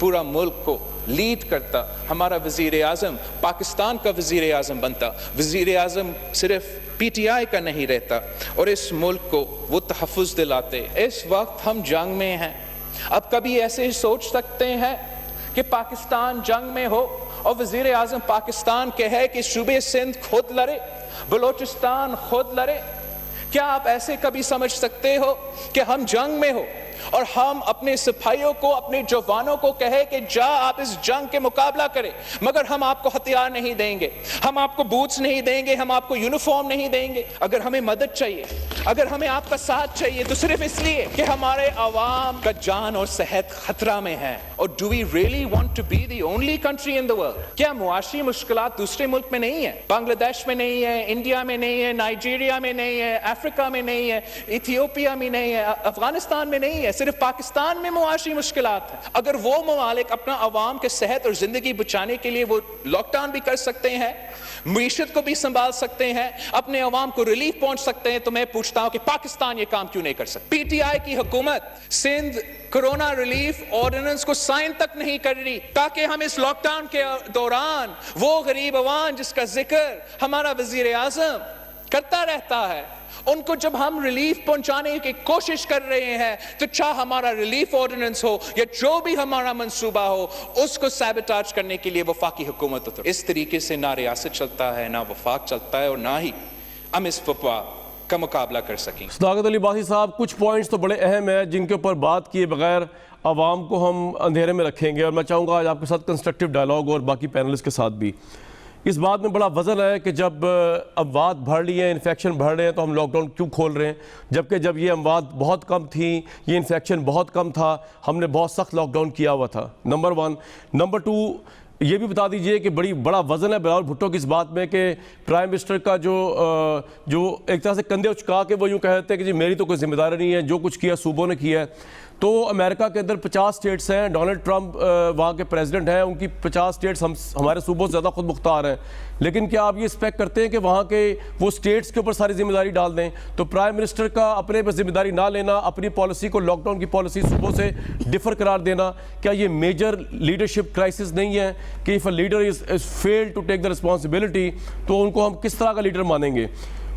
پورا ملک کو لیڈ کرتا, ہمارا وزیر اعظم پاکستان کا وزیر اعظم بنتا, وزیر اعظم صرف پی ٹی آئی کا نہیں رہتا, اور اس ملک کو وہ تحفظ دلاتے. اس وقت ہم جنگ میں ہیں. اب کبھی ایسے سوچ سکتے ہیں کہ پاکستان جنگ میں ہو اور وزیر اعظم پاکستان کہے کہ صوبے سندھ خود لڑے, بلوچستان خود لڑے؟ کیا آپ ایسے کبھی سمجھ سکتے ہو کہ ہم جنگ میں ہو اور ہم اپنے سپاہیوں کو, اپنے جوانوں کو کہے کہ جا آپ اس جنگ کے مقابلہ کریں, مگر ہم آپ کو ہتھیار نہیں دیں گے, ہم آپ کو بوٹس نہیں دیں گے, ہم آپ کو یونیفارم نہیں دیں گے. اگر ہمیں مدد چاہیے, اگر ہمیں آپ کا ساتھ چاہیے, تو صرف اس لیے کہ ہمارے عوام کا جان اور صحت خطرہ میں ہے. اور do we really want to be the only country in the world? کیا معاشی مشکلات دوسرے ملک میں نہیں ہیں؟ بنگلہ دیش میں نہیں ہے, انڈیا میں نہیں ہے, نائجیریا میں نہیں ہے, افریقہ میں نہیں ہے, ایتھیوپیا میں نہیں ہے, افغانستان میں نہیں ہے, صرف پاکستان میں معاشی مشکلات ہیں. اگر وہ ممالک اپنا عوام کے صحت اور زندگی بچانے کے لیے وہ لاک ڈاؤن بھی کر سکتے ہیں, معیشت کو بھی سنبھال سکتے ہیں, اپنے عوام کو ریلیف پہنچ سکتے ہیں, تو میں پوچھتا ہوں کہ پاکستان یہ کام کیوں نہیں کر سکتا؟ پی ٹی آئی کی حکومت سندھ کرونا ریلیف آرڈیننس کو سائن تک نہیں کر رہی, تاکہ ہم اس لاک ڈاؤن کے دوران وہ غریب عوام جس کا ذکر ہمارا وزیر اعظم کرتا رہتا ہے, ان کو جب ہم ریلیف پہنچانے کی کوشش کر رہے ہیں, تو چاہے ہمارا ریلیف آرڈیننس ہو یا جو بھی ہمارا منصوبہ ہو, اس کو سیبوٹاج کرنے کے لیے وفاقی حکومت ہوتا ہے. اس طریقے سے نہ ریاست چلتا ہے, نہ وفاق چلتا ہے, اور نہ ہی ہم اس وبا کا مقابلہ کر سکیں. صداقت علی باسی صاحب, کچھ پوائنٹس تو بڑے اہم ہیں جن کے اوپر بات کیے بغیر عوام کو ہم اندھیرے میں رکھیں گے, اور میں چاہوں گا آج آپ کے ساتھ کنسٹرکٹیو ڈائلاگ اور باقی پینلسٹ کے ساتھ بھی. اس بات میں بڑا وزن ہے کہ جب اموات بڑھ رہی ہیں, انفیکشن بڑھ رہے ہیں, تو ہم لاک ڈاؤن کیوں کھول رہے ہیں, جبکہ جب یہ اموات بہت کم تھیں, یہ انفیکشن بہت کم تھا, ہم نے بہت سخت لاک ڈاؤن کیا ہوا تھا. نمبر 1. نمبر 2, یہ بھی بتا دیجئے کہ بڑا وزن ہے بلاول بھٹو کی اس بات میں کہ پرائم منسٹر کا جو ایک طرح سے کندھے اچکا کے وہ یوں کہتے ہیں کہ جی میری تو کوئی ذمہ داری نہیں ہے, جو کچھ کیا صوبوں نے کیا ہے. تو امریکہ کے اندر 50 سٹیٹس ہیں, ڈونلڈ ٹرمپ وہاں کے پریزیڈنٹ ہیں, ان کی 50 سٹیٹس ہمارے صوبوں سے زیادہ خود مختار ہیں. لیکن کیا آپ یہ ایکسپیکٹ کرتے ہیں کہ وہاں کے وہ سٹیٹس کے اوپر ساری ذمہ داری ڈال دیں؟ تو پرائم منسٹر کا اپنے پر ذمہ داری نہ لینا, اپنی پالیسی کو لاک ڈاؤن کی پالیسی صوبوں سے ڈفر قرار دینا, کیا یہ میجر لیڈرشپ کرائسس نہیں ہے کہ if a leader is failed to take the responsibility تو ان کو ہم کس طرح کا لیڈر مانیں گے؟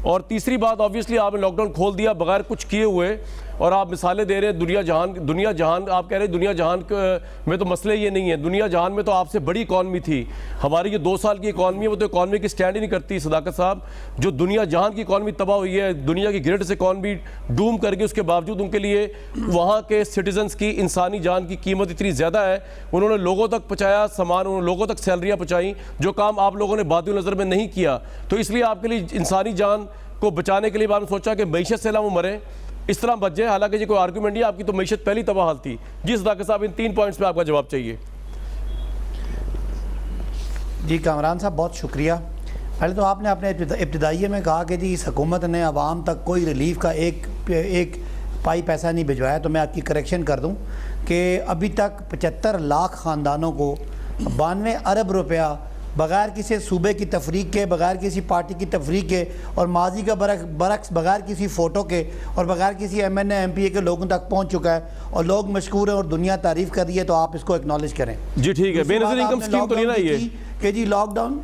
اور تیسری بات, آبویسلی آپ نے لاک ڈاؤن کھول دیا بغیر کچھ کیے ہوئے, اور آپ مثالیں دے رہے ہیں دنیا جہان, آپ کہہ رہے ہیں دنیا جہان میں تو مسئلہ یہ نہیں ہے. دنیا جہان میں تو آپ سے بڑی اکانومی تھی, ہماری یہ 2 سال کی اکانومی ہے وہ تو اکانومی کی سٹینڈ ہی نہیں کرتی. صداقت صاحب, جو دنیا جہان کی اکانومی تباہ ہوئی ہے, دنیا کی گریٹسٹ اکانومی ڈوم کر کے, اس کے باوجود ان کے لیے وہاں کے سٹیزنز کی انسانی جان کی قیمت اتنی زیادہ ہے, انہوں نے لوگوں تک پہنچایا سامان, انہوں نے لوگوں تک سیلریاں پہنچائیں, جو کام آپ لوگوں نے بادی نظر میں نہیں کیا. تو اس لیے آپ کے لیے انسانی جان کو بچانے کے لیے آپ نے سوچا کہ معیشت سے نہ وہ مریں, اس طرح بچ جائے. حالانکہ یہ کوئی آرگومنٹ نہیں, آپ کی تو معیشت پہلی تباہ حال تھی. جی صداقت صاحب, ان 3 پوائنٹس پہ آپ کا جواب چاہیے. جی کامران صاحب, بہت شکریہ. پہلے تو آپ نے اپنے ابتدائیے میں کہا کہ جی اس حکومت نے عوام تک کوئی ریلیف کا ایک پائی پیسہ نہیں بھجوایا. تو میں آپ کی کریکشن کر دوں کہ ابھی تک 75 لاکھ خاندانوں کو 92 ارب روپیہ بغیر کسی صوبے کی تفریق کے, بغیر کسی پارٹی کی تفریق کے, اور ماضی کا برعکس بغیر کسی فوٹو کے اور بغیر کسی M N A M P A کے لوگوں تک پہنچ چکا ہے, اور لوگ مشکور ہیں اور دنیا تعریف کر رہی ہے. تو آپ اس کو اکنالج کریں. جی ٹھیک ہے, بے نظیر انکم اسکیم تو نہیں نا یہ کہ جی لاک ڈاؤن,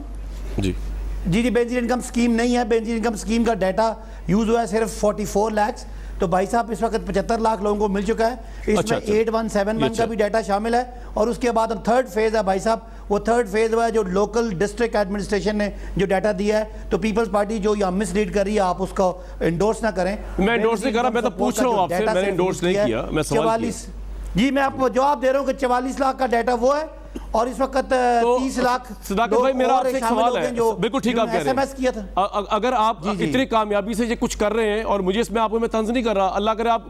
جی بے نظیر انکم اسکیم نہیں ہے. بے نظیر انکم اسکیم کا ڈیٹا یوز ہوا ہے صرف 44 لاکھ. تو بھائی صاحب اس وقت 75 لاکھ لوگوں کو مل چکا ہے. اس میں 8171 کا بھی ڈیٹا شامل ہے, اور اس کے بعد اب 3rd فیز ہے بھائی صاحب. وہ 3rd فیز ہوا ہے جو لوکل ڈسٹرکٹ ایڈمنسٹریشن نے جو ڈیٹا دیا ہے. تو پیپلز پارٹی جو یہ مس ریڈ کر رہی ہے, آپ اس کو انڈورس نہ کریں. میں انڈورس نہیں کر رہا, میں تو پوچھ رہا ہوں آپ سے, میں نے انڈورس نہیں کیا, میں سوال کیا. جی میں آپ کو جواب دے رہا ہوں کہ 44 لاکھ کا ڈیٹا وہ ہے, اور اس وقت 30 لاکھ صداقت بھائی میرا آپ سے ایک سوال ہے, بالکل ٹھیک آپ کہہ رہے ہیں. اگر آپ اتنی کامیابی سے یہ کچھ کر رہے ہیں, اور مجھے اس میں آپ کو میں طنز نہیں کر رہا, اللہ کرے آپ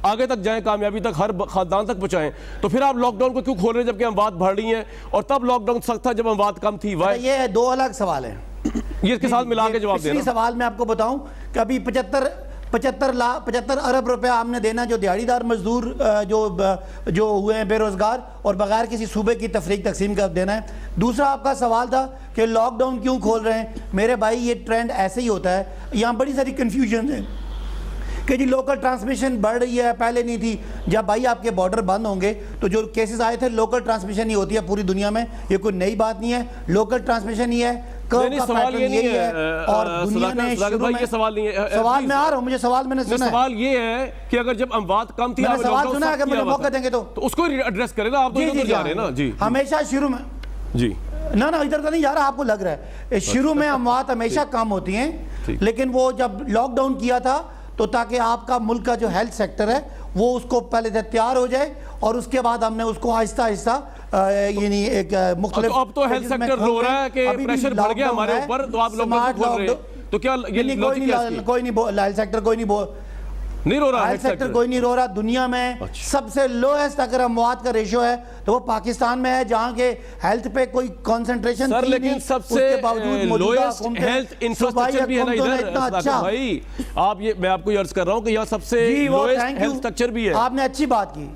آگے تک جائیں, کامیابی تک, ہر خاندان تک پہنچائیں, تو پھر آپ لاک ڈاؤن کو کیوں کھول رہے ہیں جبکہ اموات بڑھ رہی ہیں, اور تب لاک ڈاؤن سخت تھا جب اموات کم تھی؟ یہ 2 الگ سوال ہیں, یہ اس کے ساتھ ملا کے جواب دینا. سوال میں آپ کو بتاؤں کہ ابھی 75 ارب روپے ہم نے دینا جو دیہڑی دار مزدور جو ہوئے ہیں بے روزگار, اور بغیر کسی صوبے کی تفریق تقسیم کر دینا ہے. دوسرا آپ کا سوال تھا کہ لاک ڈاؤن کیوں کھول رہے ہیں. میرے بھائی یہ ٹرینڈ ایسے ہی ہوتا ہے, یہاں بڑی ساری کنفیوژن ہے کہ جی لوکل ٹرانسمیشن بڑھ رہی ہے, پہلے نہیں تھی. جب بھائی آپ کے بارڈر بند ہوں گے تو جو کیسز آئے تھے لوکل ٹرانسمیشن ہی ہوتی ہے پوری دنیا میں, یہ کوئی نئی بات نہیں ہے, لوکل ٹرانسمیشن ہی ہے. سوال یہ نہیں ہے, اور دنیا نے یہ سوال نہیں ہے, سوال میں آ رہا ہوں, مجھے سوال میں نے سنا ہے, سوال یہ ہے کہ اگر جب اموات کم تھی, میں نے سوال سنا ہے کہ مجھے موقع دیں گے تو اس کو ایڈریس کریں نا, آپ تو ادھر جا رہے ہیں نا. جی ہمیشہ شروع میں جی نہ ادھر تو نہیں جا رہا, آپ کو لگ رہا ہے شروع میں اموات ہمیشہ کم ہوتی ہیں, لیکن وہ جب لاک ڈاؤن کیا تھا تو تاکہ آپ کا ملک کا جو ہیلتھ سیکٹر ہے وہ اس کو پہلے تیار ہو جائے, اور اس کے بعد ہم نے اس کو آہستہ آہستہ یعنی ایک مختلف. اب تو ہیلتھ سیکٹر رو رہا ہے کہ پریشر بڑھ گیا ہمارے اوپر, تو آپ لوگ کھول رہے ہیں, تو کیا کوئی نہیں, ہیلتھ سیکٹر کوئی نہیں رو رہا, ہیلتھ سیکٹر کوئی نہیں رو رہا. دنیا میں سب سے لویسٹ اگر اموات کا ریشو ہے تو وہ پاکستان میں ہے, جہاں کے ہیلتھ پہ کوئی کانسنٹریشن سر, لیکن سب سے لویسٹ ہیلتھ انفراسٹرکچر بھی ہے نا ادھر. بھائی آپ یہ, میں آپ کو یہ عرض کر رہا ہوں کہ یہاں سب سے لویسٹ ہیلتھ سٹرکچر بھی ہے. آپ نے اچھی بات کی.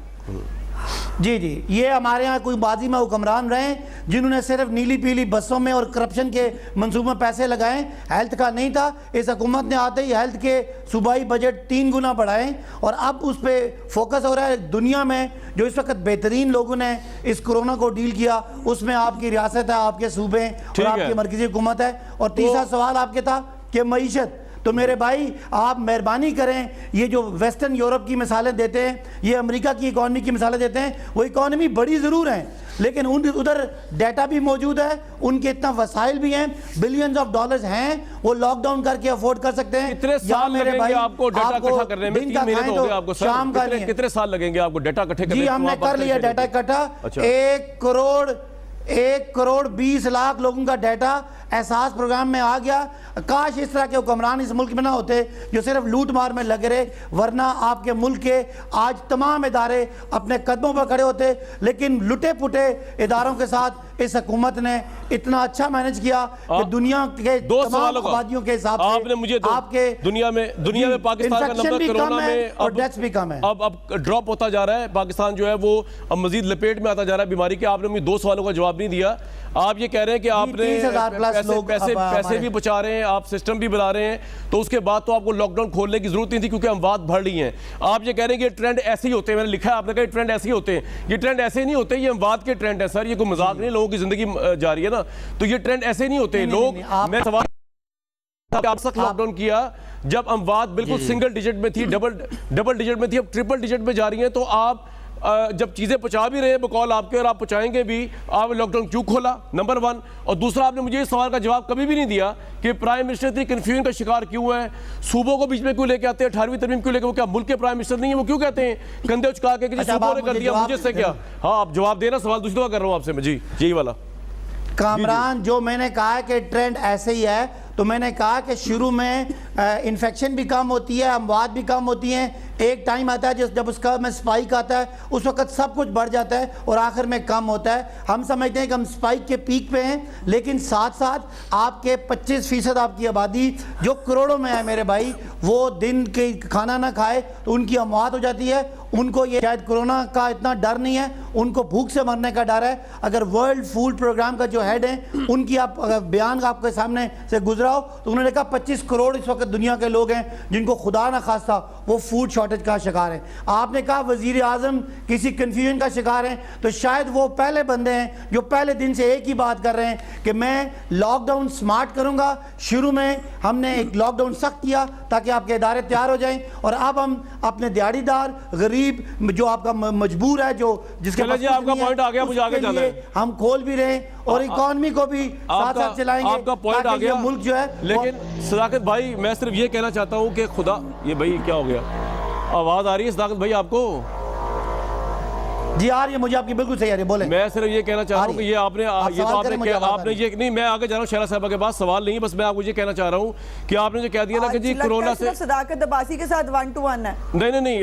جی یہ ہمارے ہاں کوئی ماضی میں حکمران رہے ہیں جنہوں نے صرف نیلی پیلی بسوں میں اور کرپشن کے منصوبوں میں پیسے لگائیں, ہیلتھ کا نہیں تھا. اس حکومت نے آتے ہی ہیلتھ کے صوبائی بجٹ 3 گنا بڑھائیں, اور اب اس پہ فوکس ہو رہا ہے. دنیا میں جو اس وقت بہترین لوگوں نے اس کرونا کو ڈیل کیا, اس میں آپ کی ریاست ہے, آپ کے صوبے اور آپ کی مرکزی حکومت ہے. اور تیسرا سوال آپ کے تھا کہ معیشت, تو میرے بھائی آپ مہربانی کریں, یہ جو ویسٹرن یورپ کی مثالیں دیتے ہیں, یہ امریکہ کی اکانومی کی مثالیں دیتے ہیں, وہ اکانومی بڑی ضرور ہیں لیکن ادھر ڈیٹا بھی موجود ہے, ان کے اتنا وسائل بھی ہیں, بلینز آف ڈالرز ہیں, وہ لاک ڈاؤن کر کے افورڈ کر سکتے ہیں. کتنے سال لگیں گے آپ کو ڈیٹا اکٹھا کرنے میں؟ 3 مہینے تو ہو گئے آپ کو سر, کتنے سال لگیں گے آپ کو ڈیٹا اکٹھے کرنے میں؟ جی ہم نے کر لیا ڈیٹا اکٹھا, 1 کروڑ 20 لاکھ لوگوں کا ڈیٹا احساس پروگرام میں آ گیا. کاش اس طرح کے حکمران اس ملک میں نہ ہوتے جو صرف لوٹ مار میں لگے رہے, ورنہ آپ کے ملک کے آج تمام ادارے اپنے قدموں پر کھڑے ہوتے. لیکن لٹے پٹے اداروں کے ساتھ اس حکومت نے اتنا اچھا مینج کیا کہ دنیا کے تمام آبادیوں کے حساب سے آپ کے دنیا میں پاکستان کا نمبر کرونا میں اور ڈیتھس بھی کم ہے, اب ڈراپ ہوتا جا رہا ہے. پاکستان جو ہے وہ اب مزید لپیٹ میں آتا جا رہا ہے بیماری کے. آپ نے مجھے 2 سوالوں کا جواب نہیں دیا. آپ یہ کہہ رہے ہیں کہ آپ نے پیسے بھی بچا رہے ہیں, آپ سسٹم بھی بنا رہے ہیں, تو اس کے بعد تو آپ کو لاک ڈاؤن کھولنے کی ضرورت نہیں تھی کیونکہ اموات بڑھ رہی ہیں. آپ یہ کہہ رہے ہیں کہ یہ ٹرینڈ ایسے ہی ہوتے ہیں, میں نے لکھا ہے, آپ نے کہا یہ ٹرینڈ ایسے ہی ہوتے ہیں. یہ ٹرینڈ ایسے نہیں ہوتے, یہ اموات کے ٹرینڈ ہے سر, یہ کوئی مذاق نہیں, لوگوں کی زندگی جا رہی ہے نا, تو یہ ٹرینڈ ایسے نہیں ہوتے. لوگ, میں سوال آپ تک لاک ڈاؤن کیا جب اموات بالکل سنگل ڈیجٹ میں تھی, ڈبل ڈیجٹ میں تھی, اب ٹرپل ڈیجٹ میں جا رہی ہیں. تو آپ جب چیزیں پہنچا بھی رہے ہیں بقول آپ کے, اور آپ پہنچائیں گے بھی, آپ لاک ڈاؤن کیوں کھولا؟ نمبر 1. اور دوسرا, آپ نے مجھے اس سوال کا جواب کبھی بھی نہیں دیا کہ پرائم منسٹر اتنی کنفیوژن کا شکار کیوں ہے, صوبوں کو بیچ میں کیوں لے کے آتے ہیں, 18ویں ترمیم کیوں لے کے, وہ کیا ملک کے پرائم منسٹر نہیں ہے, وہ کیوں کہتے ہیں کندھے اچکا کے کہ صوبوں نے کر دیا, مجھے سے کیا؟ ہاں آپ جواب دینا, سوال دوسرا کر رہا ہوں آپ سے میں. جی یہی والا کامران, جو میں نے کہا کہ ٹرینڈ ایسے ہی ہے, تو میں نے کہا کہ شروع میں انفیکشن بھی کم ہوتی ہے, اموات بھی کم ہوتی ہیں. ایک ٹائم آتا ہے جب اس کا میں سپائک آتا ہے, اس وقت سب کچھ بڑھ جاتا ہے اور آخر میں کم ہوتا ہے. ہم سمجھتے ہیں کہ ہم سپائک کے پیک پہ ہیں, لیکن ساتھ ساتھ آپ کے 25% آپ کی آبادی جو کروڑوں میں ہے میرے بھائی, وہ دن کے کھانا نہ کھائے تو ان کی اموات ہو جاتی ہے. ان کو یہ شاید کرونا کا اتنا ڈر نہیں ہے, ان کو بھوک سے مرنے کا ڈر ہے. اگر ورلڈ فوڈ پروگرام کا جو ہیڈ ہیں, ان کی آپ بیان آپ کے سامنے سے گزرا ہو تو انہوں نے کہا 25 کروڑ اس وقت دنیا کے لوگ ہیں جن کو خدا نہ خواستہ وہ فوڈ شارٹیج کا شکار ہیں. آپ نے کہا وزیر اعظم کسی کنفیوژن کا شکار ہیں, تو شاید وہ پہلے بندے ہیں جو پہلے دن سے ایک ہی بات کر رہے ہیں کہ میں لاک ڈاؤن سمارٹ کروں گا. شروع میں ہم نے ایک لاک ڈاؤن سخت کیا تاکہ آپ کے ادارے تیار ہو جائیں, اور اب ہم اپنے دیہڑی دار غریب جو آپ کا مجبور ہے, جو جس کے پاس آپ کا پوائنٹ آ گیا, مجھے آگے جانا ہے, ہم کھول بھی رہے ہیں اور اکانومی کو بھی ساتھ ساتھ چلائیں گے. آپ کا پوائنٹ آ گیا ملک جو ہے. لیکن صداقت بھائی, میں صرف یہ کہنا چاہتا ہوں کہ خدا, یہ بھائی کیا ہو گیا, آواز آ رہی ہے صداقت بھائی آپ کو؟ جی آ رہی ہے, مجھے آپ کی بالکل صحیح آ رہی ہے, بولیں. میں صرف یہ کہنا چاہ رہا ہوں کہ یہ آپ نے یہ نہیں, میں آگے جا رہا ہوں شہلا صاحبہ کے بعد, سوال نہیں, بس میں آپ کو یہ کہنا چاہ رہا ہوں کہ آپ نے جو کہہ دیا نا کہ جی کرونا سے صداقت عباسی کے ساتھ 1 to 1 ہے. نہیں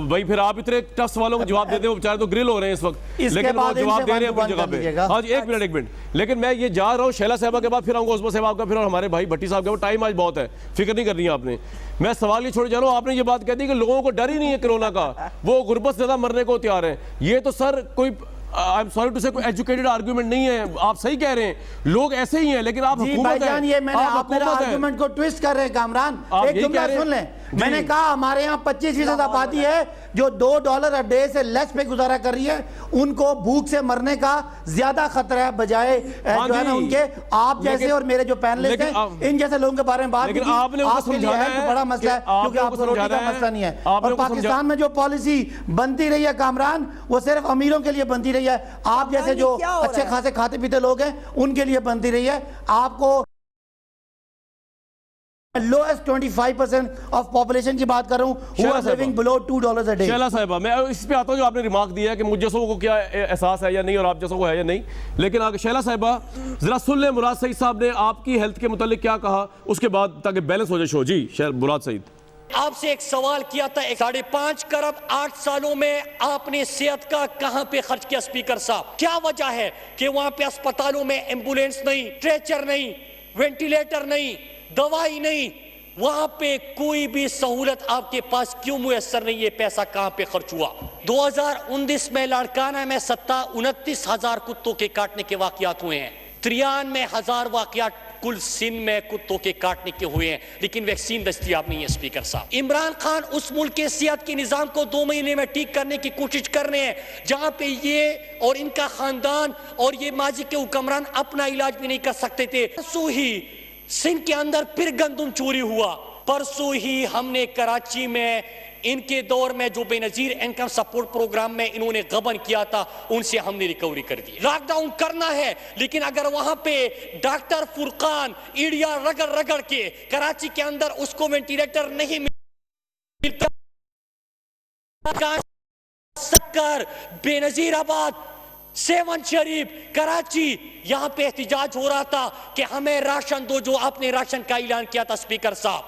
بھائی, پھر آپ اتنے ٹف سوالوں کو جواب دیتے ہیں, وہ بیچارے تو گرل ہو رہے ہیں اس وقت, لیکن وہ جواب دے رہے ہیں اپنی جگہ پہ. ہاں جی, ایک منٹ, لیکن میں یہ جا رہا ہوں شہلا صاحبہ کے بعد, پھر آؤں گا عثمان صاحب کا, پھر اور ہمارے بھائی بھٹی صاحب کا. ٹائم آج بہت ہے, فکر نہیں کرنی ہے آپ نے. میں سوال یہ چھوڑ جا رہا ہوں, آپ نے یہ بات کہہ دی کہ لوگوں کو ڈر ہی نہیں ہے کرونا کا, وہ غربت سے زیادہ مرنے کو تیار ہیں. یہ تو سر کوئی I'm sorry to say کوئی ایجوکیٹڈ آرگیومنٹ نہیں ہے, آپ صحیح کہہ رہے ہیں, لوگ ایسے ہی ہیں, لیکن آپ حکومت ہیں. یہ میں نے آپ میرا آرگیومنٹ کو ٹویسٹ کر رہے ہیں کامران, ایک جملہ سن لیں, میں نے کہا ہمارے یہاں 25% آبادی ہے جو $2 a day سے لیس پہ گزارا کر رہی ہے, ان کو بھوک سے مرنے کا زیادہ خطرہ ہے بجائے جو ہے نا ان کے. آپ جیسے اور میرے جو پینلسٹ ہیں ان جیسے لوگوں کے بارے میں بات کی, آپ کے لیے ہے تو بڑا مسئلہ ہے کیونکہ آپ کو روٹی کا مسئلہ نہیں ہے. اور پاکستان میں جو پالیسی بنتی رہی ہے کامران, وہ صرف امیروں کے لیے بنتی رہی ہے. آپ جیسے جو اچھے خاصے کھاتے پیتے لوگ ہیں ان کے لیے بنتی رہی ہے. آپ کو lowest 25% of population کی بات کر رہا ہوں who are living below $2 a day. Shehla صاحبہ, میں اس پہ آتا ہوں جو آپ نے ریمارک دیا ہے کہ مجھ جیسوں کو کیا احساس ہے یا نہیں اور آپ جیسوں کو ہے یا نہیں, لیکن آگے شہلا صاحبہ ذرا سن لیں مراد سعید صاحب نے آپ کی ہیلتھ کے متعلق کیا کہا, اس کے بعد تاکہ بیلنس ہو جائے شو. جی مراد سعید, آپ سے ایک سوال کیا تھا, 5.5 کروڑ 8 سالوں میں آپ نے صحت کا کہاں پہ خرچ کیا اسپیکر صاحب؟ کیا وجہ ہے کہ وہاں پہ اسپتالوں میں ایمبولینس نہیں, اسٹریچر نہیں, وینٹیلیٹر نہیں, دوائی نہیں, وہاں پہ کوئی بھی سہولت آپ کے پاس کیوں میسر نہیں؟ یہ پیسہ کہاں پہ خرچ ہوا؟ 2019 میں لاڑکانہ میں 29,000 کتوں کے کاٹنے کے واقعات ہوئے ہیں, 93,000 واقعات کل سندھ میں کتوں کے کاٹنے کے ہوئے ہیں, لیکن ویکسین دستیاب نہیں ہے اسپیکر صاحب. عمران خان اس ملک کے صحت کے نظام کو 2 مہینے میں ٹھیک کرنے کی کوشش کر رہے ہیں, جہاں پہ یہ اور ان کا خاندان اور یہ ماضی کے حکمران اپنا علاج بھی نہیں کر سکتے تھے. پرسوں ہی سندھ کے اندر پھر گندم چوری ہوا, پرسوں ہی ہم نے کراچی میں ان کے دور میں جو بے نظیر انکم سپورٹ پروگرام میں انہوں نے غبن کیا تھا ان سے ہم نے ریکوری کر دی. لاک ڈاؤن کرنا ہے, لیکن اگر وہاں پہ ڈاکٹر فرقان ایڑیا رگڑ رگڑ کے کراچی کے اندر اس کو وینٹیلیٹر نہیں ملتا, سکر, بے نظیر آباد, 7 شریف, کراچی, یہاں پہ احتجاج ہو رہا تھا کہ ہمیں راشن دو, جو آپ نے راشن کا اعلان کیا تھا اسپیکر صاحب.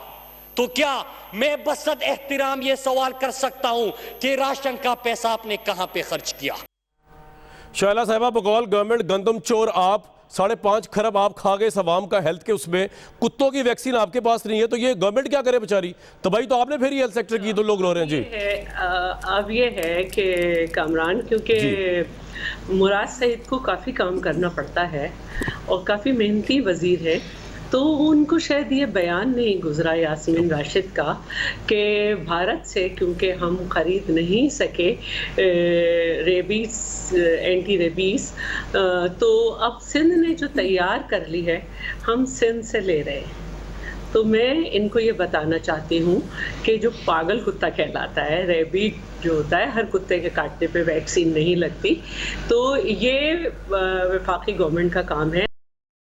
تو کیا میں بصد احترام یہ سوال کر سکتا ہوں کہ راشن کا پیسہ آپ نے کہاں پہ خرچ کیا؟ شہلا صاحبہ بقول گورنمنٹ گندم چور آپ, 5.5 کھرب آپ کھا گئے عوام کا ہیلتھ کے, اس میں کتوں کی ویکسین آپ کے پاس نہیں ہے, تو یہ گورنمنٹ کیا کرے بیچاری؟ تباہی تو آپ نے پھر ہی ہیلتھ سیکٹر کی, تو لوگ رو رہے ہیں. جی اب یہ ہے کہ کامران, کیونکہ مراد سعید کو کافی کام کرنا پڑتا ہے اور کافی محنتی وزیر ہے, تو ان کو شاید یہ بیان نہیں گزرا یاسمین راشد کا کہ بھارت سے کیونکہ ہم خرید نہیں سکے ریبیز, اینٹی ریبیز, تو اب سندھ نے جو تیار کر لی ہے ہم سندھ سے لے رہے ہیں. تو میں ان کو یہ بتانا چاہتی ہوں کہ جو پاگل کتا کہلاتا ہے, ریبیز جو ہوتا ہے, ہر کتے کے کاٹنے پہ ویکسین نہیں لگتی, تو یہ وفاقی گورنمنٹ کا کام ہے,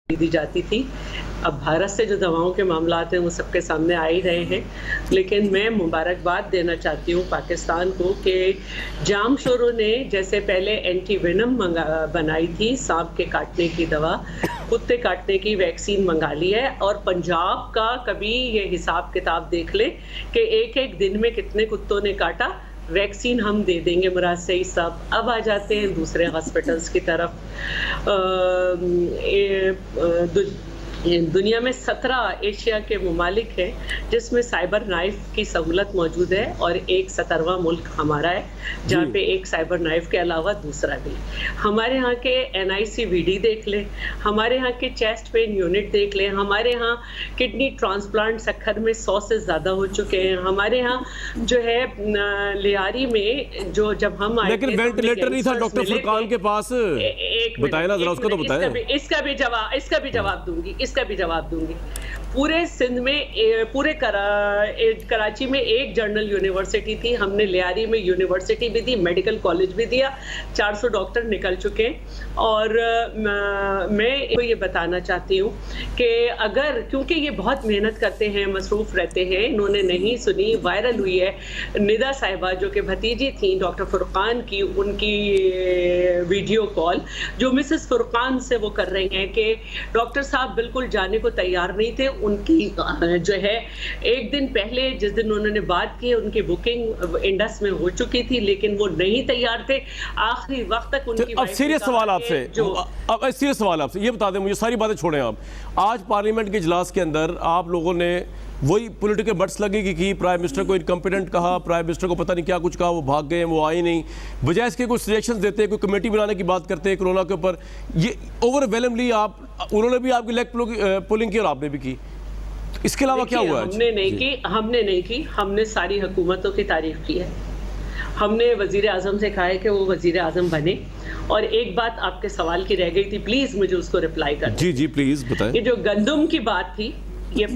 دی جاتی تھی. اب بھارت سے جو دواؤں کے معاملات ہیں وہ سب کے سامنے آ ہی رہے ہیں, لیکن میں مبارکباد دینا چاہتی ہوں پاکستان کو کہ جام شوروں نے جیسے پہلے اینٹی وینم بنائی تھی, سانپ کے کاٹنے کی دوا, کتے کاٹنے کی ویکسین منگا لی ہے. اور پنجاب کا کبھی یہ حساب کتاب دیکھ لیں کہ ایک دن میں کتنے کتوں نے کاٹا, ویکسین ہم دے دیں گے. مراد سعید صاحب اب آ جاتے ہیں دوسرے ہاسپٹلس کی طرف. دنیا میں 17 ایشیا کے ممالک ہیں جس میں سائبر نائف کی سہولت موجود ہے, اور ایک 17واں ملک ہمارا ہے جہاں پہ ایک سائبر نائف کے علاوہ دوسرا بھی. ہمارے ہاں کے NICVD دیکھ لیں, ہمارے ہاں کے چیسٹ پین یونٹ دیکھ لیں, ہمارے ہاں کڈنی ٹرانسپلانٹ سکھر میں 100 سے زیادہ ہو چکے ہیں, ہمارے ہاں جو ہے لیاری میں جو جب ہم آئے, لیکن وینٹیلیٹر نہیں تھا ڈاکٹر فرقان کے پاس, بتائیں نا ذرا, اس کا تو بتائیں. اس کا بھی جواب دوں گی. پورے سندھ میں, پورے کراچی میں ایک جنرل یونیورسٹی تھی, ہم نے لیاری میں یونیورسٹی بھی دی, میڈیکل کالج بھی دیا, 400 ڈاکٹر نکل چکے ہیں. اور میں یہ بتانا چاہتی ہوں کہ اگر, کیونکہ یہ بہت محنت کرتے ہیں, مصروف رہتے ہیں, انہوں نے نہیں سنی, وائرل ہوئی ہے ندا صاحبہ جو کہ بھتیجی تھیں ڈاکٹر فرقان کی, ان کی ویڈیو کال جو مسز فرقان سے وہ کر رہی ہیں کہ ڈاکٹر صاحب بالکل جانے کو تیار نہیں تھے. ان کی جو ہے ایک دن پہلے جس دن انہوں نے بات کی ان کی بکنگ انڈس میں ہو چکی تھی, لیکن وہ نہیں تیار تھے آخری وقت تک. ان کی اب سیریس سوال آپ سے, یہ بتا دیں مجھے, ساری باتیں چھوڑیں آپ. آج پارلیمنٹ کے اجلاس کے اندر آپ لوگوں نے وہی پولیٹیکل بٹس لگے کی, پرائم منسٹر کو انکمپیٹنٹ کہا, پرائم منسٹر کو پتہ نہیں کیا کچھ کہا, وہ بھاگ گئے, وہ آئے نہیں, بجائے اس کے کوئی سجیشنز دیتے, کوئی کمیٹی بنانے کی بات کرتے ہیں کرونا کے اوپر. یہ اوور ویلملی آپ, انہوں نے بھی آپ کی لیگ پولنگ کی اور آپ نے بھی کی. اس کے علاوہ کیا ہوا؟ ہم نے نہیں کی، ہم نے ساری حکومتوں کی تعریف کی ہے. ہم نے وزیر اعظم سے کہا ہے کہ وہ وزیر اعظم بنے. اور ایک بات آپ کے سوال کی رہ گئی تھی، پلیز مجھے اس کو رپلائی کر دیں. جی پلیز بتائیں. یہ جو گندم کی بات تھی، یہ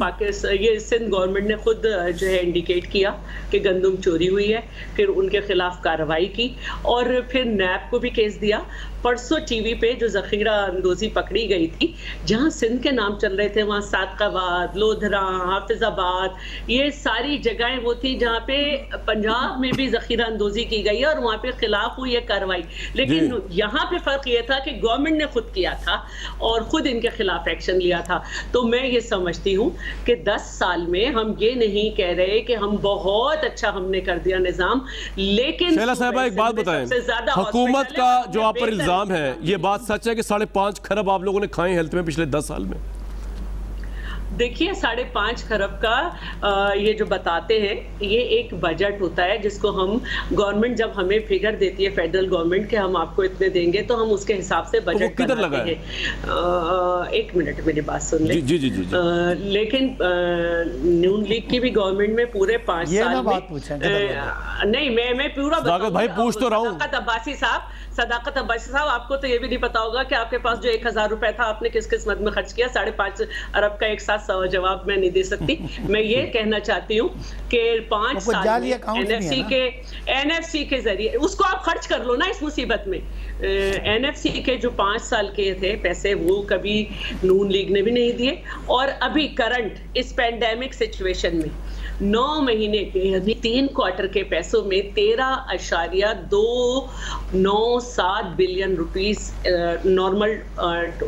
سندھ گورنمنٹ نے خود جو ہے انڈیکیٹ کیا کہ گندم چوری ہوئی ہے، پھر ان کے خلاف کارروائی کی اور پھر نیب کو بھی کیس دیا. پرسوں ٹی وی پہ جو ذخیرہ اندوزی پکڑی گئی تھی، جہاں سندھ کے نام چل رہے تھے، وہاں صادق آباد، لودھراں، حافظ آباد، یہ ساری جگہیں وہ تھی جہاں پہ پنجاب میں بھی ذخیرہ اندوزی کی گئی ہے اور وہاں پہ خلاف ہوئی ہے کارروائی. لیکن یہاں پہ فرق یہ تھا کہ گورنمنٹ نے خود کیا تھا اور خود ان کے خلاف ایکشن لیا تھا. تو میں یہ سمجھتی ہوں کہ 10 سال میں ہم یہ نہیں کہہ رہے کہ ہم بہت اچھا ہم نے کر دیا نظام، لیکن شیلا صاحبہ ایک بات بتائیں، حکومت کا جو آپ پر الزام ہے، یہ بات سچ ہے کہ 5.5 کھرب آپ لوگوں نے کھائے ہیلتھ میں پچھلے 10 سال میں؟ دیکھیے 5.5 کھرب کا یہ جو بتاتے ہیں، یہ ایک بجٹ ہوتا ہے جس کو ہم گورنمنٹ جب ہمیں فگر دیتی ہے فیڈرل گورنمنٹ کہ ہم آپ کو اتنے دیں گے تو ہم اس کے حساب سے بجٹ بناتے ہیں. ایک منٹ میری بات سن لیں. جی. لیکن نون لیگ کی بھی گورنمنٹ میں پورے 5 سال میں نہیں، میں پورا بھائی پوچھ تو رہا ہوں. صداقت عباسی صاحب، آپ کو تو یہ بھی نہیں پتا ہوگا کہ آپ کے پاس جو 1000 روپے تھا آپ نے کس قسمت میں خرچ کیا. 5.5 ارب کا ایک ساتھ جواب میں نہیں دے سکتی. میں یہ کہنا چاہتی ہوں کہ 5 سال میں این ایف سی کے ذریعے اس کو آپ خرچ کر لو نا اس مصیبت میں. این ایف سی کے جو 5 سال کے تھے پیسے، وہ کبھی نون لیگ نے بھی نہیں دیے. اور ابھی کرنٹ اس پینڈیمک سچویشن میں 9 مہینے کے ابھی 3 کوارٹر کے پیسوں میں 13.297 بلین روپیز نارمل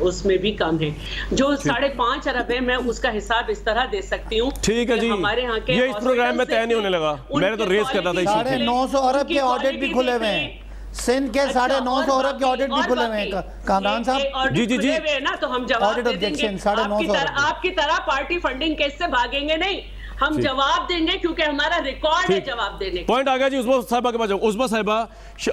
اس میں بھی کم ہے. جو 5.5 ارب ہے، میں اس کا حساب اس طرح دے سکتی ہوں. ٹھیک ہے جی، ہمارے ہاں کے یہ اس پروگرام میں طے نہیں ہونے لگا، میں نے تو ریز کرنا تھا. 950 ارب کے آڈٹ بھی کھلے ہوئے ہیں سندھ کے، 950 ارب کے آڈٹ بھی کھلے ہوئے ہیں کامران صاحب. جی نا، تو ہم جواب دے دیں گے. آپ کی طرح پارٹی فنڈنگ کیس سے بھاگیں گے نہیں، ہم جواب دیں گے کیونکہ ہمارا ریکارڈ ہے جواب دینے کا. پوائنٹ آ گیا جی. عظمیٰ صاحبہ کے پاس جاؤ. عظمیٰ صاحبہ،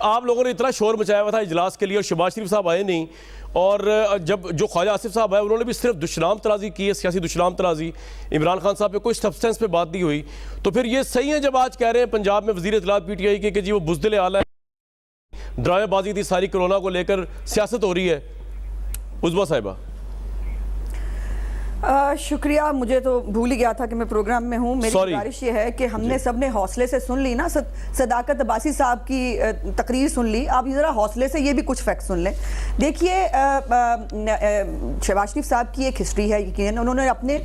آپ لوگوں نے اتنا شور مچایا ہوا تھا اجلاس کے لیے اور شہباز شریف صاحب آئے نہیں، اور جب جو خواجہ آصف صاحب آئے انہوں نے بھی صرف دشنام ترازی کی ہے، سیاسی دشنام ترازی. عمران خان صاحب پہ کوئی سبسٹنس پہ بات نہیں ہوئی. تو پھر یہ صحیح ہے جب آج کہہ رہے ہیں پنجاب میں وزیر اطلاعات پی ٹی آئی کے کہ جی وہ بزدل اعلیٰ ہے، ڈرامے بازی تھی ساری، کرونا کو لے کر سیاست ہو رہی ہے؟ عظمیٰ صاحبہ شکریہ، مجھے تو بھول ہی گیا تھا کہ میں پروگرام میں ہوں. میری گزارش یہ ہے کہ ہم نے سب نے حوصلے سے سن لی نا، صداقت عباسی صاحب کی تقریر سن لی، آپ ذرا حوصلے سے یہ بھی کچھ فیکٹ سن لیں. دیکھیے شہباز شریف صاحب کی ایک ہسٹری ہے، یقیناً انہوں نے اپنے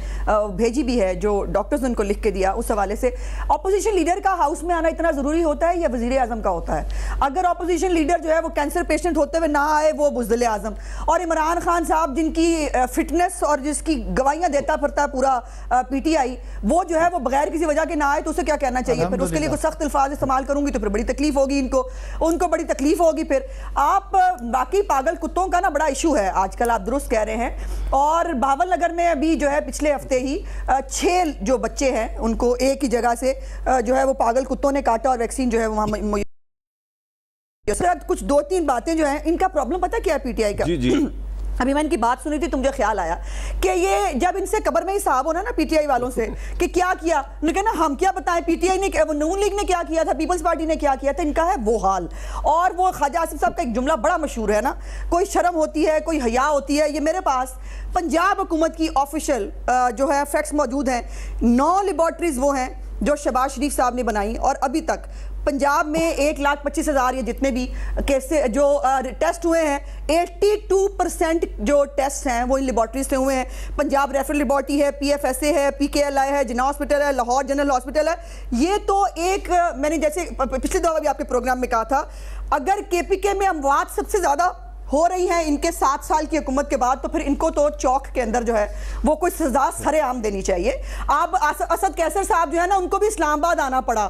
بھیجی بھی ہے جو ڈاکٹرز ان کو لکھ کے دیا. اس حوالے سے اپوزیشن لیڈر کا ہاؤس میں آنا اتنا ضروری ہوتا ہے یا وزیر اعظم کا ہوتا ہے؟ اگر اپوزیشن لیڈر جو ہے وہ کینسر پیشنٹ ہوتے ہوئے نہ آئے، وہ بزدل اعظم. اور عمران خان صاحب جن کی فٹنس اور جس کی گواہیاں دیتا پھرتا پورا پی ٹی آئی، وہ جو ہے وہ بغیر کسی وجہ کے نہ آئے تو اسے کیا کہنا چاہیے؟ پھر اس کے لیے کوئی سخت الفاظ استعمال کروں گی تو پھر بڑی تکلیف ہوگی ان کو بڑی تکلیف ہوگی. پھر آپ باقی پاگل کتوں کا نا بڑا ایشو ہے آج کل، آپ درست کہہ رہے ہیں. اور بھاول نگر میں ابھی جو ہے پچھلے ہفتے ہی 6 جو بچے ہیں ان کو ایک ہی جگہ سے جو ہے وہ پاگل کتوں نے کاٹا اور ویکسین جو ہے وہاں کچھ 2-3 باتیں جو ہیں ان کا پرابلم پتہ کیا ہے پی ٹی آئی کا؟ ابھی میں ان کی بات سنی تھی تو مجھے خیال آیا کہ یہ جب ان سے قبر میں ہی صاحب ہونا نا پی ٹی آئی والوں سے کہ کیا کیا، انہوں نے کہا نا ہم کیا بتائیں، پی ٹی آئی نے نون لیگ نے کیا کیا تھا، پیپلز پارٹی نے کیا کیا تھا، ان کا ہے وہ حال. اور وہ خواجہ آصف صاحب کا ایک جملہ بڑا مشہور ہے نا، کوئی شرم ہوتی ہے، کوئی حیا ہوتی ہے. یہ میرے پاس پنجاب حکومت کی آفیشیل جو ہے فیکٹس موجود ہیں. 9 لیبارٹریز وہ ہیں جو شہباز شریف صاحب نے بنائی، اور ابھی تک پنجاب میں 1,25,000 یا جتنے بھی کیسے جو ٹیسٹ ہوئے ہیں، 82% جو ٹیسٹ ہیں وہ ان لیبارٹریز سے ہوئے ہیں. پنجاب ریفرل لیبارٹری ہے، پی ایف ایس اے ہے، پی کے ایل آئی ہے، جناح ہاسپٹل ہے، لاہور جنرل ہاسپٹل ہے. یہ تو ایک میں نے جیسے پچھلے دفعہ بھی آپ کے پروگرام میں کہا تھا، اگر کے پی کے میں اموات سب سے زیادہ ہو رہی ہیں ان کے 7 سال کی حکومت کے بعد، تو پھر ان کو تو چوک کے اندر جو ہے وہ کوئی سزا سر عام دینی چاہیے. آپ اسد کیسر صاحب جو ہے نا، ان کو بھی اسلام آباد آنا پڑا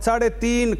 3.5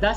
10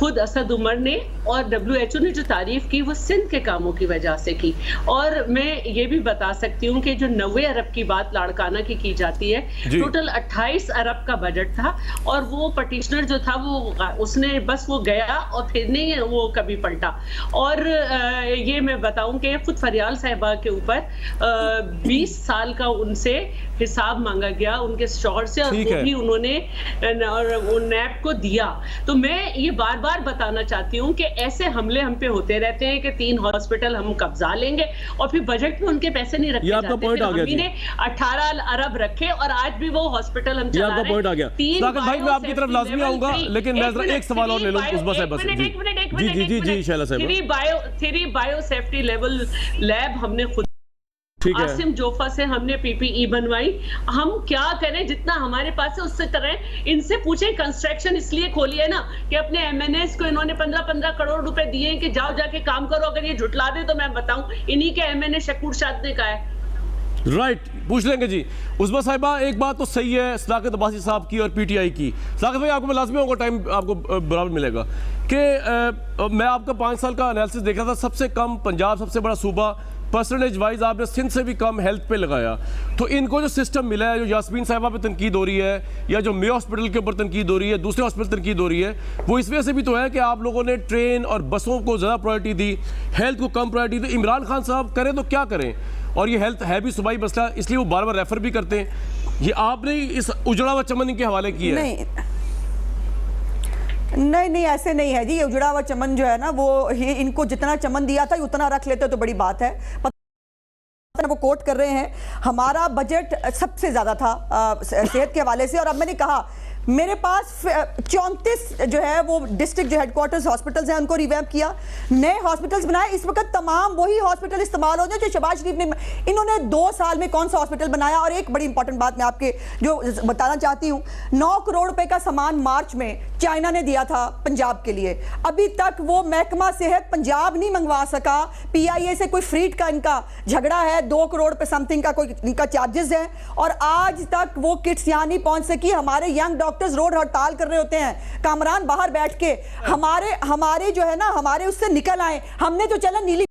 خود اسد عمر نے اور WHO نے جو تعریف کی وہ سندھ کے کاموں کی وجہ سے کی. اور میں یہ بھی بتا سکتی ہوں کہ جو 90 ارب کی بات لاڑکانہ کی جاتی ہے, ٹوٹل 28 ارب کا بجٹ تھا, اور وہ پٹیشنر جو تھا وہ اس نے بس وہ گیا اور پھر نہیں وہ کبھی پلٹا. اور یہ میں بتاؤں کہ خود فریال صاحبہ کے اوپر 20 سال کا ان سے حساب مانگا گیا ان کے شوہر سے, اور وہ بھی انہوں نے نیب کو دیا. تو میں یہ بار بار بتانا چاہتی ہوں کہ ایسے حملے ہم پہ ہوتے رہتے ہیں کہ 3 ہاسپٹل ہم قبضہ لیں گے اور پھر بجٹ میں ان کے پیسے نہیں رکھے جاتے. پھر ہم ہی نے 18 ارب رکھے اور آج بھی وہ ہاسپٹل ہم چلا رہے ہیں. 3 بھائی میں آپ کی طرف لازمی آؤں گا, لیکن میں ذرا ایک سوال اور لے لوں عصبہ صاحبہ سے. جی شیلا صاحبہ. 3 بایو سیفٹی لیول لیب ہم نے خود عاصم جوفا سے ہم نے PPE بنوائی. ہم کیا کریں جتنا ہمارے پاس ہے اس سے کریں. ان سے پوچھیں کنسٹرکشن اس لیے کھولی ہے نا کہ اپنے MNAs کو انہوں نے 15 کروڑ روپے دیے کہ جاؤ جا کے کام کرو. اگر یہ جھٹلا دے تو میں بتاؤں انہی کے MNA شکور شاد نے کہا ہے. رائٹ, پوچھ لیں گے جی. عصبہ صاحبہ ایک بات تو صحیح ہے صداقت عباسی صاحب کی اور PTI کی. صداقت بھائی آپ کو میں لازمی ہوگا, ٹائم آپ کو برابر ملے گا, کہ میں آپ کا 5 سال کا انالیسس دیکھ رہا تھا. سب سے کم پنجاب, سب سے بڑا صوبہ, پرسنٹیج وائز آپ نے سندھ سے بھی کم ہیلتھ پہ لگایا. تو ان کو جو سسٹم ملا ہے, جو یاسمین صاحبہ پہ تنقید ہو رہی ہے یا جو میو ہاسپٹل کے اوپر تنقید ہو رہی ہے, دوسرے ہاسپٹل تنقید ہو رہی ہے, وہ اس وجہ سے بھی تو ہے کہ آپ لوگوں نے ٹرین اور بسوں کو زیادہ پرائرٹی دی, ہیلتھ کو کم پرائرٹی دی. عمران خان صاحب کریں تو کیا کریں, اور یہ ہیلتھ ہے بھی صوبائی مسئلہ, اس لیے وہ بار بار ریفر بھی کرتے ہیں. یہ آپ نے اس اجڑا ہوا چمن کے حوالے کیا ہے. نہیں ایسے نہیں ہے جی. یہ اجڑا ہوا چمن جو ہے نا, وہ ان کو جتنا چمن دیا تھا اتنا رکھ لیتے تو بڑی بات ہے. وہ کوٹ کر رہے ہیں ہمارا بجٹ سب سے زیادہ تھا صحت کے حوالے سے, اور اب میں نے کہا میرے پاس 34 جو ہے وہ ڈسٹرکٹ جو ہیڈ کوارٹرز ہاسپٹلز ہیں ان کو ریویمپ کیا, نئے ہاسپٹلز بنائے. اس وقت تمام وہی ہاسپٹل استعمال ہوتے ہیں جو شہباز شریف نے, انہوں نے 2 سال میں کون سا ہاسپٹل بنایا. اور ایک بڑی امپورٹنٹ بات میں آپ کے جو بتانا چاہتی ہوں, 9 کروڑ روپے کا سامان مارچ میں چائنا نے دیا تھا پنجاب کے لیے. ابھی تک وہ محکمہ صحت پنجاب نہیں منگوا سکا. PIA سے کوئی فریٹ کا ان کا جھگڑا ہے, 2 کروڑ پہ سم تھنگ کا کوئی ان کا چارجز ہے, اور آج تک وہ کٹس یہاں نہیں پہنچ سکی. ہمارے ینگ ڈاکٹرز روڈ ہڑتال کر رہے ہوتے ہیں, کامران باہر بیٹھ کے ہمارے جو ہے نا ہمارے اس سے نکل آئے. ہم نے تو چلا نیلی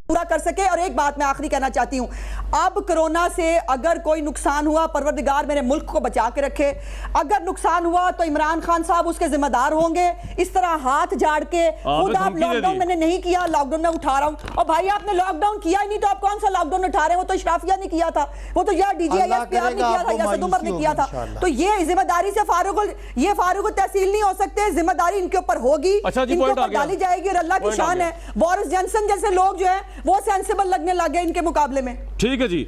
پورا کر سکے. اور ایک بات میں آخری کہنا چاہتی ہوں, اب کرونا سے اگر کوئی نقصان ہوا پروردگار میرے ملک کو بچا کے رکھے. اگر نقصان ہوا تو عمران خان صاحب اس کے ذمہ دار ہوں گے. اس طرح ہاتھ جھاڑ کے خود آپ لاک ڈاؤن میں نے نہیں کیا, لاک ڈاؤن میں اٹھا رہا ہوں. اور بھائی آپ نے لاک ڈاؤن کیا ہی نہیں تو آپ کون سا لاک ڈاؤن اٹھا رہے ہیں؟ وہ تو اشرافیہ نے کیا تھا, وہ تو یا DGISPR نے کیا تھا یا اسد عمر نے کیا تھا. تو یہ ذمہ داری سے فارغ التحصیل نہیں ہو سکتے. ذمہ داری ان کے اوپر ہوگی, ان کے اوپر ڈالی جائے گی, اور اللہ کی شان ہے. بورس جانسن جیسے لوگ جو ہیں وہ سینسیبل لگنے لگے ان کے مقابلے میں. ٹھیک ہے جی.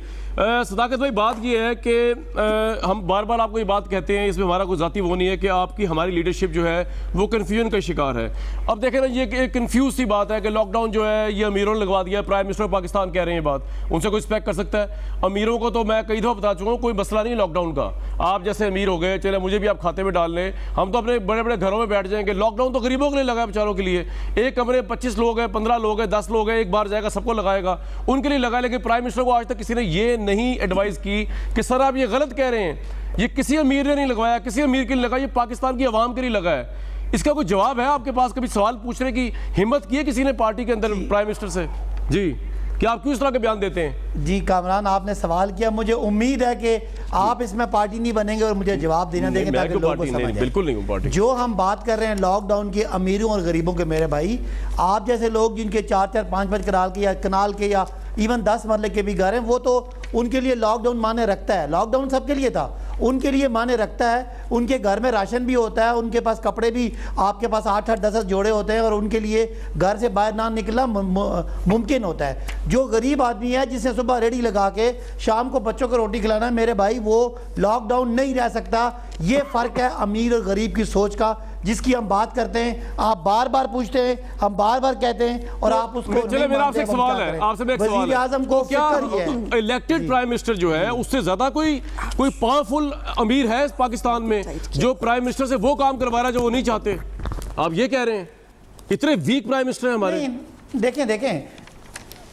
صداقت بھائی بات یہ ہے کہ ہم بار بار آپ کو یہ بات کہتے ہیں, اس میں ہمارا کوئی ذاتی وہ نہیں ہے کہ آپ کی ہماری لیڈرشپ جو ہے وہ کنفیوژن کا شکار ہے. اب دیکھیں نا, یہ کنفیوز سی بات ہے کہ لاک ڈاؤن جو ہے یہ امیروں نے لگوا دیا ہے. پرائم منسٹر پاکستان کہہ رہے ہیں یہ بات, ان سے کوئی ایکسپیکٹ کر سکتا ہے؟ امیروں کو تو میں کئی دفعہ بتا چکا ہوں کوئی مسئلہ نہیں لاک ڈاؤن کا. آپ جیسے امیر ہو گئے, چلے مجھے بھی آپ کھاتے میں ڈال لیں, ہم تو اپنے بڑے بڑے گھروں میں بیٹھ جائیں گے. لاک ڈاؤن تو غریبوں کے لیے لگا ہے, بیچاروں کے لیے. ایک کمرے 25 لوگ ہیں, 15 لوگ ہیں, 10 لوگ ہیں, ایک بار جائے گا سب کو لگائے گا, ان کے لیے لگا ہے. لیکن پرائم منسٹر کو آج تک کسی نے یہ نہیں ایڈوائز کی کہ سر آپ یہ غلط کہہ رہے ہیں, یہ کسی امیر نے نہیں لگوایا, کسی امیر کے لیے لگا, یہ پاکستان کی عوام کے لیے لگا ہے. اس کا کوئی جواب ہے آپ کے پاس؟ کبھی سوال پوچھنے کی ہمت کی ہے کسی نے پارٹی کے اندر پرائم منسٹر سے جی کہ آپ کیوں اس طرح کے بیان دیتے ہیں؟ جی کامران, آپ نے سوال کیا, مجھے امید ہے کہ آپ اس میں پارٹی نہیں بنیں گے اور مجھے جواب دینا دیں گے تاکہ لوگوں کو سمجھ آئے. بالکل نہیں ہوں پارٹی. جو ہم بات کر رہے ہیں لاک ڈاؤن کے امیروں اور غریبوں کے, میرے بھائی آپ جیسے لوگ جن کے 4-4 5-5 کنال کے یا ایون 10 مرلے کے بھی گھر ہیں, وہ تو ان کے لیے لاک ڈاؤن معنی رکھتا ہے. لاک ڈاؤن سب کے لیے تھا, ان کے لیے معنی رکھتا ہے. ان کے گھر میں راشن بھی ہوتا ہے, ان کے پاس کپڑے بھی آپ کے پاس 8-10 جوڑے ہوتے ہیں, اور ان کے لیے گھر سے باہر نہ نکلنا ممکن ہوتا ہے. جو غریب آدمی ہے جس نے صبح ریڑھی لگا کے شام کو بچوں کو روٹی کھلانا ہے, میرے بھائی وہ لاک ڈاؤن نہیں رہ سکتا. یہ فرق ہے امیر اور غریب کی سوچ کا, جس کی ہم بات کرتے ہیں. آپ بار بار پوچھتے ہیں, ہم بار بار کہتے ہیں, اور آپ اس کو چلے. میرا آپ سے ایک سوال ہے, آپ سے ایک سوال ہے, وزیر اعظم کو کیا فکر یہ ہے الیکٹڈ پرائم منسٹر جو ہے اس سے زیادہ کوئی پاورفل امیر ہے اس پاکستان میں جو پرائم منسٹر سے وہ کام کروا رہا ہے جو وہ نہیں چاہتے؟ آپ یہ کہہ رہے ہیں اتنے ویک پرائم منسٹر ہیں ہمارے؟ دیکھیں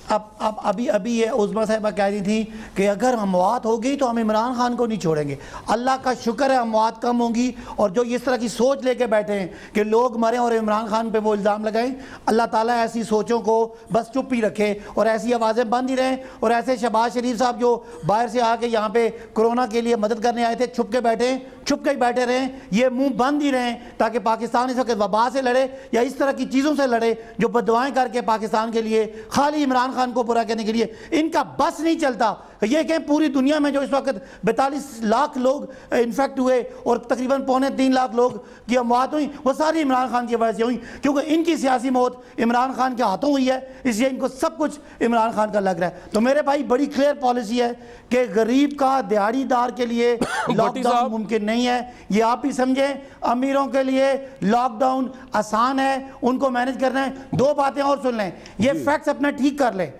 اب ابھی یہ عظمیٰ صاحبہ کہہ رہی تھی کہ اگر اموات ہوگی تو ہم عمران خان کو نہیں چھوڑیں گے. اللہ کا شکر ہے اموات کم ہوں گی, اور جو اس طرح کی سوچ لے کے بیٹھے ہیں کہ لوگ مریں اور عمران خان پہ وہ الزام لگائیں, اللہ تعالیٰ ایسی سوچوں کو بس چپ ہی رکھے اور ایسی آوازیں بند ہی رہیں. اور ایسے شہباز شریف صاحب جو باہر سے آ کے یہاں پہ کرونا کے لیے مدد کرنے آئے تھے, چھپ کے ہی بیٹھے رہیں, یہ منہ بند ہی رہیں, تاکہ پاکستان اس وقت وبا سے لڑے یا اس طرح کی چیزوں سے لڑے جو بددعائیں کر کے پاکستان کے لیے خالی عمران خان کو برا کرنے کے لیے ان کا بس نہیں چلتا. یہ کہ پوری دنیا میں جو اس وقت 42 لاکھ لوگ انفیکٹ ہوئے اور تقریباً 2.25 لاکھ لوگ کی اموات ہوئی, وہ ساری عمران خان کی وجہ سے ہوئی, کیونکہ ان کی سیاسی موت عمران خان کے ہاتھوں ہوئی ہے, اس لیے ان کو سب کچھ عمران خان کا لگ رہا ہے. تو میرے بھائی بڑی کلیئر پالیسی ہے کہ غریب کا دیہڑی دار کے لیے لاک ڈاؤن ممکن نہیں ہے, یہ آپ ہی سمجھیں. امیروں کے لیے لاک ڈاؤن آسان ہے, ان کو مینج کرنا ہے. دو باتیں اور سن لیں, یہ فیکٹس اپنا ٹھیک کر لیں.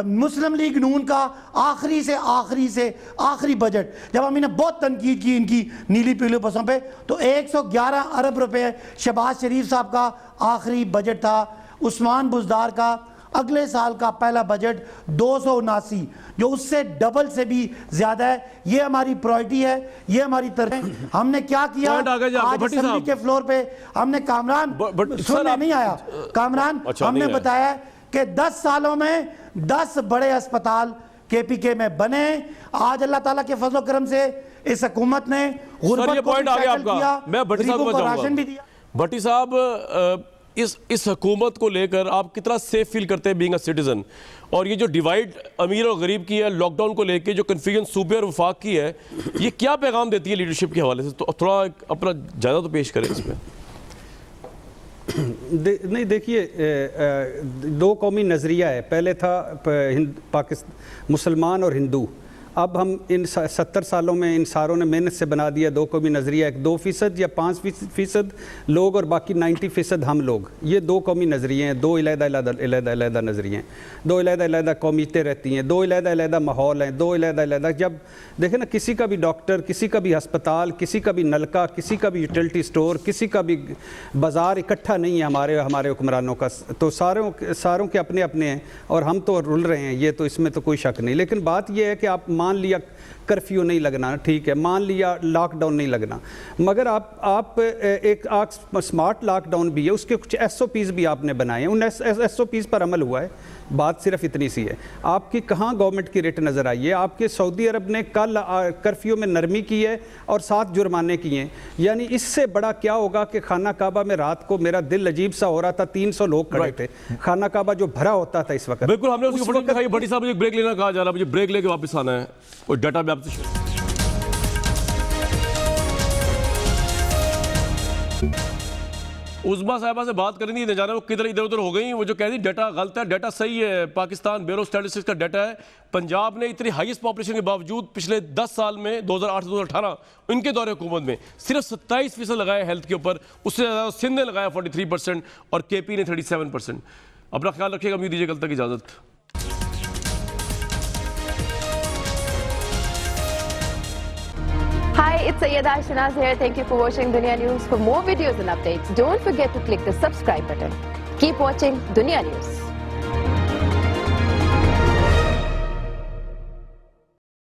مسلم لیگ نون کا آخری سے آخری بجٹ جب ہم انہیں بہت تنقید کی ان کی نیلی پیلی بسوں پہ, تو 111 ارب روپے شہباز شریف صاحب کا آخری بجٹ تھا. عثمان بزدار کا اگلے سال کا پہلا بجٹ 279, جو اس سے ڈبل سے بھی زیادہ ہے. یہ ہماری پرائرٹی ہے, یہ ہماری ترجیح. ہم نے کیا کیا آج اسمبلی کے فلور پہ, ہم نے کامران سننے نہیں آیا, کامران ہم نے بتایا کہ 10 سالوں میں 10 بڑے اسپتال کے پی کے میں بنے. آج اللہ تعالیٰ کے فضل و کرم سے اس حکومت نے غربت کو ٹیکل کیا, غریبوں کو راشن بھی دیا. بھٹی صاحب, اس حکومت کو لے کر آپ کتنا سیف فیل کرتے ہیں بینگ اے سٹیزن, اور یہ جو ڈیوائیڈ امیر اور غریب کی ہے, لاک ڈاؤن کو لے کے جو کنفیوژن صوبے اور وفاق کی ہے, یہ کیا پیغام دیتی ہے لیڈرشپ کے حوالے سے؟ تو تھوڑا اپنا جائزہ تو پیش کریں اس میں. نہیں دیکھیے, دو قومی نظریہ ہے. پہلے تھا مسلمان اور ہندو. اب ہم ان 70 سالوں میں ان ساروں نے محنت سے بنا دیا دو قومی نظریہ, ایک 2% یا 5% لوگ اور باقی 90% ہم لوگ. یہ دو قومی نظریے ہیں, دو علیحدہ نظریے ہیں, دو علیحدہ قومیتیں رہتی ہیں, دو علیحدہ ماحول ہیں, دو علیحدہ. جب دیکھیں نا, کسی کا بھی ڈاکٹر, کسی کا بھی ہسپتال, کسی کا بھی نلکا, کسی کا بھی یوٹیلٹی سٹور, کسی کا بھی بازار اکٹھا نہیں ہے ہمارے حکمرانوں کا. تو ساروں کے اپنے اپنے ہیں, اور ہم تو رول رہے ہیں, یہ تو اس میں تو کوئی شک نہیں. لیکن بات یہ ہے کہ آپ مان لیا کرفیو نہیں لگنا, ٹھیک ہے, مان لیا لاک ڈاؤن نہیں لگنا, مگر آپ ایک سمارٹ لاک ڈاؤن بھی ہے, اس کے کچھ SOPs بھی آپ نے بنائے ہیں, ان SOPs پر عمل ہوا ہے. بات صرف اتنی سی ہے. آپ کی کہاں گورنمنٹ کی ریٹ نظر آئی ہے؟ آپ کے سعودی عرب نے کل کرفیو میں نرمی کی ہے اور 7 جرمانے کیے ہیں. یعنی اس سے بڑا کیا ہوگا کہ خانہ کعبہ میں رات کو میرا دل عجیب سا ہو رہا تھا, 300 لوگ کھڑے تھے, خانہ کعبہ جو بھرا ہوتا تھا اس وقت. بالکل, ہم نے اس کو دکھائی. بھٹی صاحب, مجھے بریک لینا کہا جا رہا ہے, مجھے بریک لے کے واپس آنا ہے, اور ڈیٹا میں آپ سے شیئر. عظمیٰ صاحبہ سے بات کرنی تھی, جانا وہ کدھر ادھر ادھر ہو گئی. وہ جو کہہ دی ڈیٹا غلط ہے, ڈیٹا صحیح ہے. پاکستان بیورو اسٹیٹسٹکس کا ڈیٹا ہے, پنجاب نے اتنی ہائیسٹ پاپولیشن کے باوجود پچھلے 10 سال میں 2008 سے 2018 ان کے دور حکومت میں صرف 27% لگایا ہیلتھ کے اوپر. اس سے زیادہ سندھ نے لگایا 43% اور KP نے 37%. اپنا خیال رکھیے گا, مجھے دیجیے کل تک اجازت. Hi, it's Sayyeda Shanaz here. Thank you for watching Dunia News. For more videos and updates, don't forget to click the subscribe button. Keep watching Dunia News.